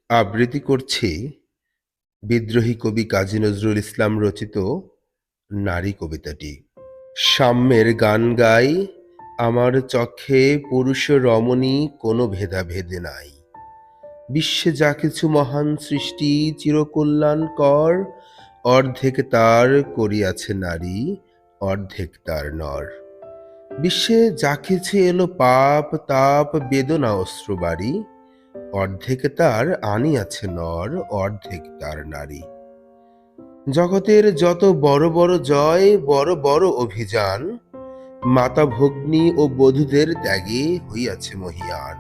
আবৃত্তি করছি বিদ্রোহী কবি কাজী নজরুল ইসলাম রচিত নারী কবিতাটি। সাম্যের গান গাই, আমার চক্ষে পুরুষ রমণী কোনো ভেদাভেদ নাই। বিশ্বে যা কিছু মহান সৃষ্টি চিরকল্যাণকর, অর্ধেক তার করিয়াছে নারী, অর্ধেক তার নর। বিশ্বে যা কিছু এলো পাপ তাপ বেদনা অশ্রুবাড়ি, অর্ধেক তার আনিয়াছে নর, অর্ধেক তার নারী। জগতের যত বড় বড় জয়, বড় বড় অভিযান, মাতা ভগ্নী ও বধূদের ত্যাগে হইয়াছে মহীয়ান।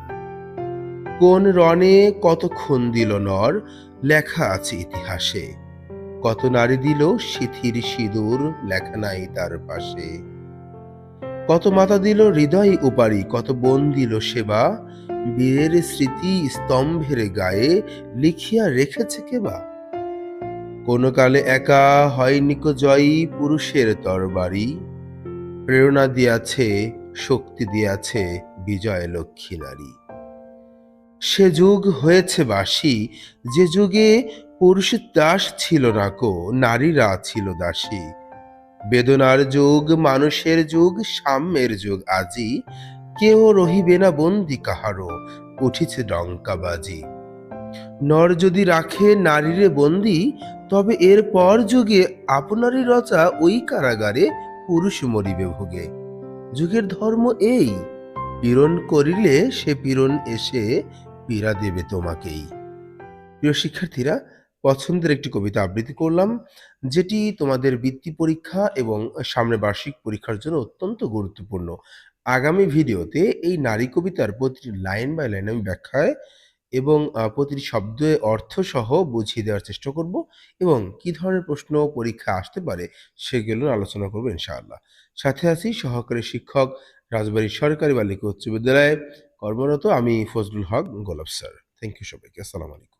কোন রণে কত খুন দিল নর, লেখা আছে ইতিহাসে। কত নারী দিল সিথির সিঁদুর, লেখা নাই তার পাশে। কত মাতা দিল হৃদয় উপারি, কত বোন দিল সেবা, বীরের স্মৃতি স্তম্ভের গায়ে লিখিয়া রেখেছে কেবা। কোন কালে একা হয়নিক জয়ী পুরুষের তরবারি, প্রেরণা দিয়াছে শক্তি দিয়াছে বিজয় লক্ষ্মী নারী। সে যুগ হয়েছে বাসি, যে যুগে পুরুষের দাস ছিল না কো, নারীরা ছিল দাসী। বেদনার যুগ, মানুষের যুগ, সাম্যের যুগ আজি, কেউ রহিবে না বন্দি কাহারো, উঠিছে ডঙ্কাবাজি। নর যদি রাখে নারীরে বন্দি, তবে এর পর যুগে আপনারই রচা ওই কারাগারে পুরুষ মরিবে ভোগে। যুগের ধর্ম এই, পীড়ন করিলে সে পীড়ন এসে পীড়া দেবে তোমাকেই। প্রিয় শিক্ষার্থীরা, পছন্দের একটি কবিতা আবৃত্তি করলাম, যেটি তোমাদের বৃত্তি পরীক্ষা এবং সামনে বার্ষিক পরীক্ষার জন্য অত্যন্ত গুরুত্বপূর্ণ। আগামী ভিডিওতে এই নারী কবিতার প্রতিটি লাইন বাই লাইন আমি ব্যাখ্যায় এবং প্রতিটি শব্দের অর্থ সহ বুঝিয়ে দেওয়ার চেষ্টা করব এবং কি ধরনের প্রশ্ন পরীক্ষা আসতে পারে সেগুলো আলোচনা করবো ইনশাআল্লাহ। সাথে আছি সহকারী শিক্ষক, রাজবাড়ী সরকারি বালিকা উচ্চ বিদ্যালয়ে কর্মরত আমি ফজলুল হক গোলাপ স্যার। থ্যাংক ইউ সবাইকে। আসসালামু আলাইকুম।